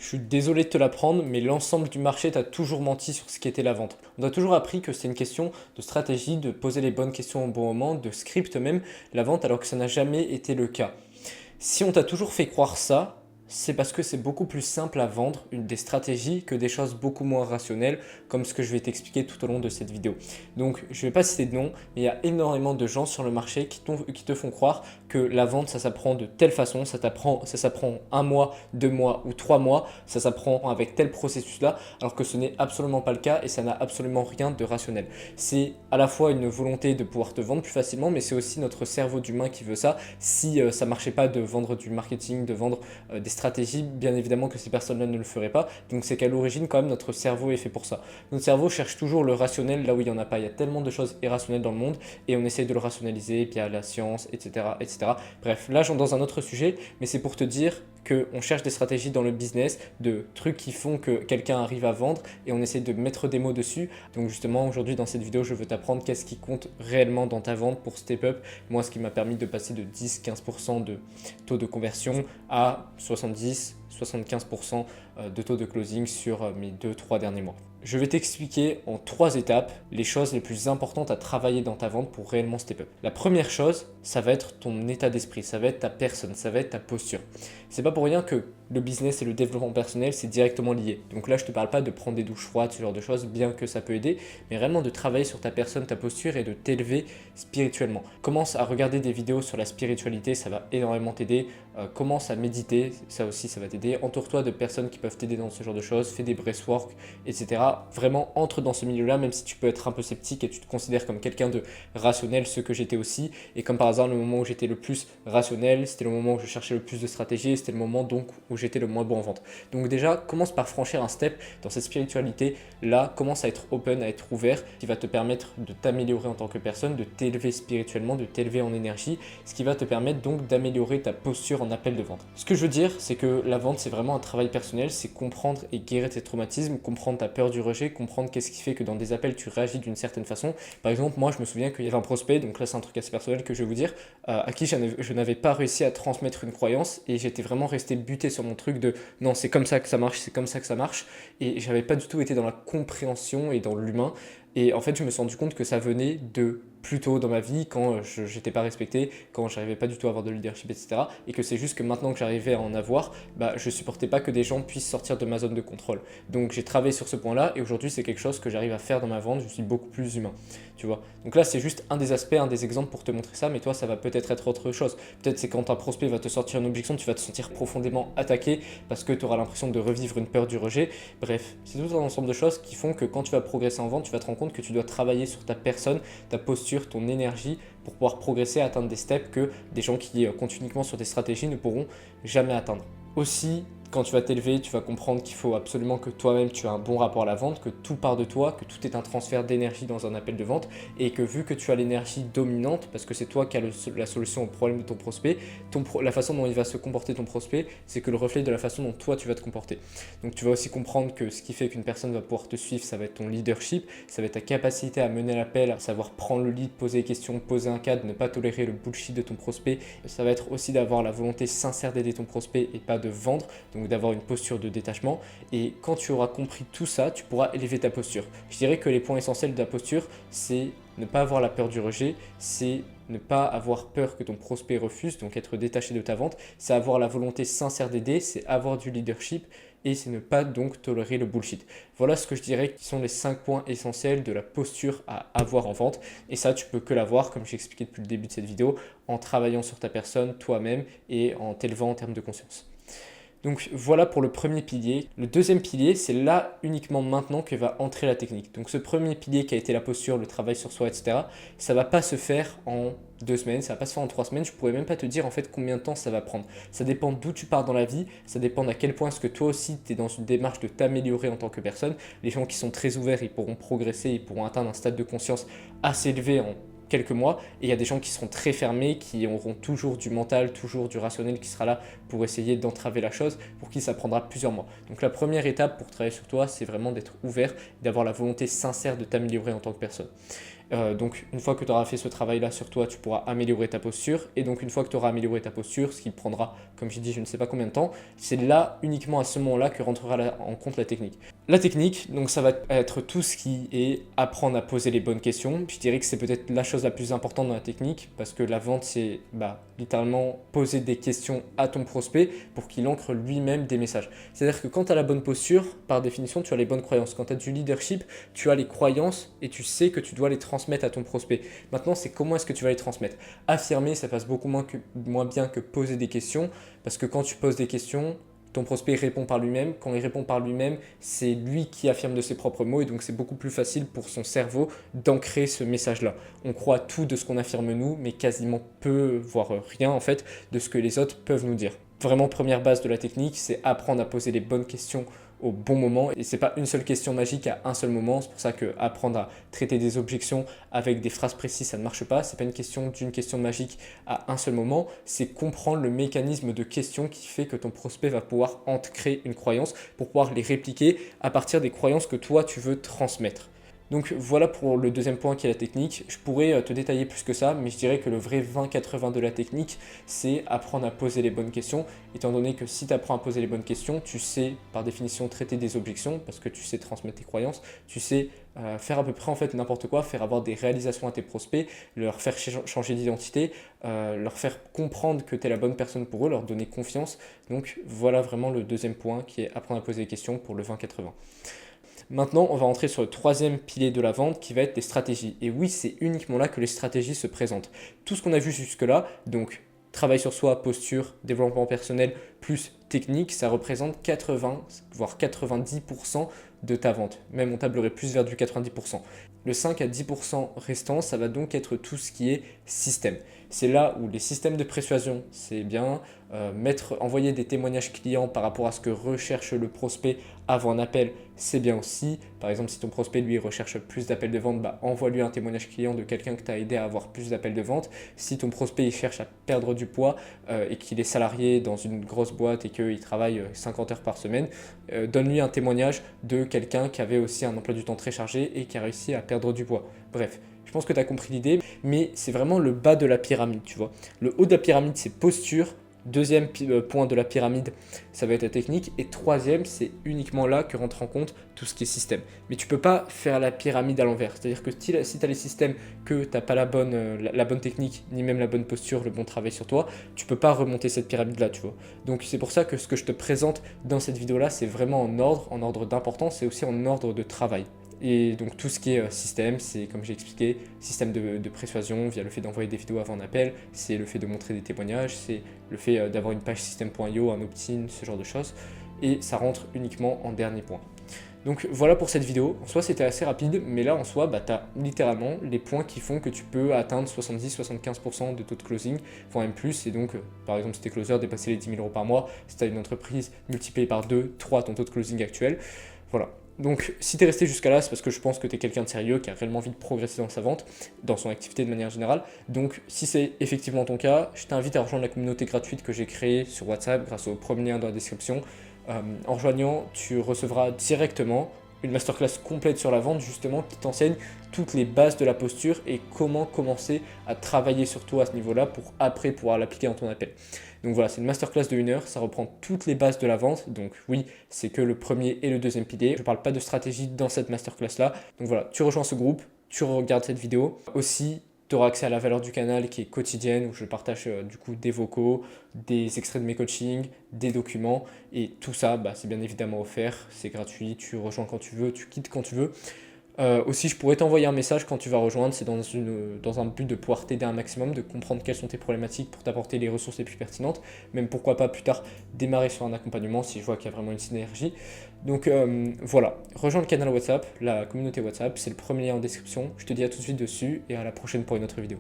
Je suis désolé de te l'apprendre, mais l'ensemble du marché t'a toujours menti sur ce qu'était la vente. On t'a toujours appris que c'est une question de stratégie, de poser les bonnes questions au bon moment, de script même, la vente, alors que ça n'a jamais été le cas. Si on t'a toujours fait croire ça, c'est parce que c'est beaucoup plus simple à vendre des stratégies que des choses beaucoup moins rationnelles, comme ce que je vais t'expliquer tout au long de cette vidéo. Donc, je ne vais pas citer de nom, mais il y a énormément de gens sur le marché qui te font croire que la vente, ça s'apprend de telle façon, ça s'apprend 1 mois, 2 mois ou 3 mois, ça s'apprend avec tel processus-là, alors que ce n'est absolument pas le cas et ça n'a absolument rien de rationnel. C'est à la fois une volonté de pouvoir te vendre plus facilement, mais c'est aussi notre cerveau d'humain qui veut ça. Si ça ne marchait pas de vendre du marketing, de vendre des stratégies, bien évidemment que ces personnes-là ne le feraient pas. Donc c'est qu'à l'origine, quand même, notre cerveau est fait pour ça. Notre cerveau cherche toujours le rationnel là où il n'y en a pas. Il y a tellement de choses irrationnelles dans le monde et on essaye de le rationaliser via la science, etc., etc. Bref, là, j'entre dans un autre sujet, mais c'est pour te dire qu'on cherche des stratégies dans le business, de trucs qui font que quelqu'un arrive à vendre et on essaie de mettre des mots dessus. Donc justement, aujourd'hui, dans cette vidéo, je veux t'apprendre qu'est-ce qui compte réellement dans ta vente pour step up. Moi, ce qui m'a permis de passer de 10-15% de taux de conversion à 70-75% de taux de closing sur mes 2-3 derniers mois. Je vais t'expliquer en 3 étapes les choses les plus importantes à travailler dans ta vente pour réellement step up. La première chose, ça va être ton état d'esprit, ça va être ta personne, ça va être ta posture. C'est pas pour rien que le business et le développement personnel, c'est directement lié. Donc là, je te parle pas de prendre des douches froides, ce genre de choses, bien que ça peut aider, mais réellement de travailler sur ta personne, ta posture et de t'élever spirituellement. Commence à regarder des vidéos sur la spiritualité, ça va énormément t'aider. Commence à méditer, ça aussi, ça va t'aider. Entoure-toi de personnes qui peuvent t'aider dans ce genre de choses, fais des breathwork, etc. Vraiment, entre dans ce milieu-là, même si tu peux être un peu sceptique et tu te considères comme quelqu'un de rationnel, ce que j'étais aussi. Et comme par hasard, le moment où j'étais le plus rationnel, c'était le moment où je cherchais le plus de stratégie, c'était le moment donc où j'étais le moins bon en vente. Donc déjà, commence par franchir un step dans cette spiritualité. Là, commence à être open, à être ouvert, qui va te permettre de t'améliorer en tant que personne, de t'élever spirituellement, de t'élever en énergie, ce qui va te permettre donc d'améliorer ta posture en appel de vente. Ce que je veux dire, c'est que la vente, c'est vraiment un travail personnel, c'est comprendre et guérir tes traumatismes, comprendre ta peur du rejet, comprendre qu'est-ce qui fait que dans des appels, tu réagis d'une certaine façon. Par exemple, moi, je me souviens qu'il y avait un prospect, donc là, c'est un truc assez personnel que je vais vous dire, à qui je n'avais pas réussi à transmettre une croyance et j'étais vraiment resté buté sur mon truc de non, c'est comme ça que ça marche, c'est comme ça que ça marche. Et j'avais pas du tout été dans la compréhension et dans l'humain. Et en fait, je me suis rendu compte que ça venait de plus tôt dans ma vie, quand je n'étais pas respecté, quand j'arrivais pas du tout à avoir de leadership, etc. Et que c'est juste que maintenant que j'arrivais à en avoir, je supportais pas que des gens puissent sortir de ma zone de contrôle. Donc j'ai travaillé sur ce point-là et aujourd'hui c'est quelque chose que j'arrive à faire dans ma vente, je suis beaucoup plus humain, tu vois. Donc là c'est juste un des aspects, un des exemples pour te montrer ça, mais toi ça va peut-être être autre chose. Peut-être c'est quand un prospect va te sortir une objection, tu vas te sentir profondément attaqué parce que tu auras l'impression de revivre une peur du rejet. Bref, c'est tout un ensemble de choses qui font que quand tu vas progresser en vente, tu vas te rendre compte que tu dois travailler sur ta personne, ta posture, ton énergie pour pouvoir progresser, atteindre des steps que des gens qui comptent uniquement sur des stratégies ne pourront jamais atteindre. Aussi, quand tu vas t'élever, tu vas comprendre qu'il faut absolument que toi-même tu aies un bon rapport à la vente, que tout part de toi, que tout est un transfert d'énergie dans un appel de vente et que vu que tu as l'énergie dominante, parce que c'est toi qui as la solution au problème de ton prospect, la façon dont il va se comporter ton prospect, c'est que le reflet de la façon dont toi tu vas te comporter. Donc tu vas aussi comprendre que ce qui fait qu'une personne va pouvoir te suivre, ça va être ton leadership, ça va être ta capacité à mener l'appel, à savoir prendre le lead, poser des questions, poser un cadre, ne pas tolérer le bullshit de ton prospect. Ça va être aussi d'avoir la volonté sincère d'aider ton prospect et pas de vendre. Donc d'avoir une posture de détachement. Et quand tu auras compris tout ça, tu pourras élever ta posture. Je dirais que les points essentiels de la posture, c'est ne pas avoir la peur du rejet, c'est ne pas avoir peur que ton prospect refuse, donc être détaché de ta vente, c'est avoir la volonté sincère d'aider, c'est avoir du leadership et c'est ne pas donc tolérer le bullshit. Voilà ce que je dirais qui sont les 5 points essentiels de la posture à avoir en vente. Et ça, tu peux que l'avoir, comme j'ai expliqué depuis le début de cette vidéo, en travaillant sur ta personne, toi-même et en t'élevant en termes de conscience. Donc voilà pour le premier pilier. Le deuxième pilier, c'est là uniquement maintenant que va entrer la technique. Donc ce premier pilier qui a été la posture, le travail sur soi, etc., ça ne va pas se faire en 2 semaines, ça va pas se faire en 3 semaines. Je pourrais même pas te dire en fait combien de temps ça va prendre. Ça dépend d'où tu pars dans la vie, ça dépend à quel point est-ce que toi aussi tu es dans une démarche de t'améliorer en tant que personne. Les gens qui sont très ouverts, ils pourront progresser, ils pourront atteindre un stade de conscience assez élevé en quelques mois, et il y a des gens qui seront très fermés, qui auront toujours du mental, toujours du rationnel qui sera là pour essayer d'entraver la chose, pour qui ça prendra plusieurs mois. Donc la première étape pour travailler sur toi, c'est vraiment d'être ouvert, d'avoir la volonté sincère de t'améliorer en tant que personne. Donc une fois que tu auras fait ce travail-là sur toi, tu pourras améliorer ta posture. Et donc une fois que tu auras amélioré ta posture, ce qui prendra, comme j'ai dit, je ne sais pas combien de temps, c'est là, uniquement à ce moment-là, que rentrera en compte la technique. La technique, donc ça va être tout ce qui est apprendre à poser les bonnes questions. Je dirais que c'est peut-être la chose la plus importante dans la technique, parce que la vente, c'est littéralement poser des questions à ton prospect pour qu'il ancre lui-même des messages. C'est-à-dire que quand tu as la bonne posture, par définition, tu as les bonnes croyances. Quand tu as du leadership, tu as les croyances et tu sais que tu dois les transmettre à ton prospect. Maintenant, c'est comment est-ce que tu vas les transmettre. Affirmer, ça passe beaucoup moins bien que poser des questions, parce que quand tu poses des questions, ton prospect répond par lui-même. Quand il répond par lui-même, c'est lui qui affirme de ses propres mots et donc c'est beaucoup plus facile pour son cerveau d'ancrer ce message-là. On croit tout de ce qu'on affirme nous, mais quasiment peu, voire rien en fait, de ce que les autres peuvent nous dire. Vraiment, première base de la technique, c'est apprendre à poser les bonnes questions au bon moment. Et c'est pas une seule question magique à un seul moment. C'est pour ça que apprendre à traiter des objections avec des phrases précises, ça ne marche pas. C'est pas une question d'une question magique à un seul moment. C'est comprendre le mécanisme de question qui fait que ton prospect va pouvoir ancrer une croyance pour pouvoir les répliquer à partir des croyances que toi tu veux transmettre. Donc voilà pour le deuxième point qui est la technique. Je pourrais te détailler plus que ça, mais je dirais que le vrai 20-80 de la technique, c'est apprendre à poser les bonnes questions, étant donné que si tu apprends à poser les bonnes questions, tu sais par définition traiter des objections, parce que tu sais transmettre tes croyances, tu sais faire à peu près en fait n'importe quoi, faire avoir des réalisations à tes prospects, leur faire changer d'identité, leur faire comprendre que tu es la bonne personne pour eux, leur donner confiance. Donc voilà vraiment le deuxième point qui est apprendre à poser des questions pour le 20-80. Maintenant, on va entrer sur le troisième pilier de la vente qui va être les stratégies. Et oui, c'est uniquement là que les stratégies se présentent. Tout ce qu'on a vu jusque-là, donc travail sur soi, posture, développement personnel, plus technique, ça représente 80 voire 90% de ta vente. Même on tablerait plus vers du 90%. Le 5 à 10% restant, ça va donc être tout ce qui est système. C'est là où les systèmes de persuasion, c'est bien. Envoyer des témoignages clients par rapport à ce que recherche le prospect avant un appel, c'est bien aussi. Par exemple, si ton prospect lui recherche plus d'appels de vente, envoie-lui un témoignage client de quelqu'un que tu as aidé à avoir plus d'appels de vente. Si ton prospect il cherche à perdre du poids et qu'il est salarié dans une grosse boîte et qu'il travaille 50 heures par semaine, donne-lui un témoignage de quelqu'un qui avait aussi un emploi du temps très chargé et qui a réussi à perdre du poids. Bref, je pense que tu as compris l'idée, mais c'est vraiment le bas de la pyramide, tu vois. Le haut de la pyramide, c'est posture. Deuxième point de la pyramide, ça va être la technique. Et troisième, c'est uniquement là que rentre en compte tout ce qui est système. Mais tu ne peux pas faire la pyramide à l'envers. C'est-à-dire que si tu as les systèmes, que tu n'as pas la bonne technique, ni même la bonne posture, le bon travail sur toi, tu ne peux pas remonter cette pyramide-là, tu vois. Donc c'est pour ça que ce que je te présente dans cette vidéo-là, c'est vraiment en ordre d'importance et aussi en ordre de travail. Et donc tout ce qui est système, c'est comme j'ai expliqué, système de persuasion via le fait d'envoyer des vidéos avant un appel, c'est le fait de montrer des témoignages, c'est le fait d'avoir une page système.io, un opt-in, ce genre de choses. Et ça rentre uniquement en dernier point. Donc voilà pour cette vidéo. En soi, c'était assez rapide, mais là en soi, tu as littéralement les points qui font que tu peux atteindre 70-75% de taux de closing, voire même plus. Et donc, par exemple, si tu es closer, dépasser les 10 000 € par mois, si tu as une entreprise, multiplié par 2, 3 ton taux de closing actuel. Voilà. Donc, si tu es resté jusqu'à là, c'est parce que je pense que tu es quelqu'un de sérieux, qui a réellement envie de progresser dans sa vente, dans son activité de manière générale. Donc, si c'est effectivement ton cas, je t'invite à rejoindre la communauté gratuite que j'ai créée sur WhatsApp grâce au premier lien dans la description. En rejoignant, tu recevras directement une masterclass complète sur la vente, justement, qui t'enseigne toutes les bases de la posture et comment commencer à travailler sur toi à ce niveau-là pour après pouvoir l'appliquer dans ton appel. Donc voilà, c'est une masterclass de 1 heure, ça reprend toutes les bases de la vente. Donc oui, c'est que le premier et le deuxième pilier. Je ne parle pas de stratégie dans cette masterclass-là. Donc voilà, tu rejoins ce groupe, tu regardes cette vidéo. Aussi, tu auras accès à la valeur du canal qui est quotidienne, où je partage du coup des vocaux, des extraits de mes coachings, des documents. Et tout ça, c'est bien évidemment offert, c'est gratuit, tu rejoins quand tu veux, tu quittes quand tu veux. Aussi, je pourrais t'envoyer un message quand tu vas rejoindre, c'est dans un but de pouvoir t'aider un maximum, de comprendre quelles sont tes problématiques pour t'apporter les ressources les plus pertinentes, même pourquoi pas plus tard démarrer sur un accompagnement si je vois qu'il y a vraiment une synergie. Donc voilà, rejoins le canal WhatsApp, la communauté WhatsApp, c'est le premier lien en description. Je te dis à tout de suite dessus et à la prochaine pour une autre vidéo.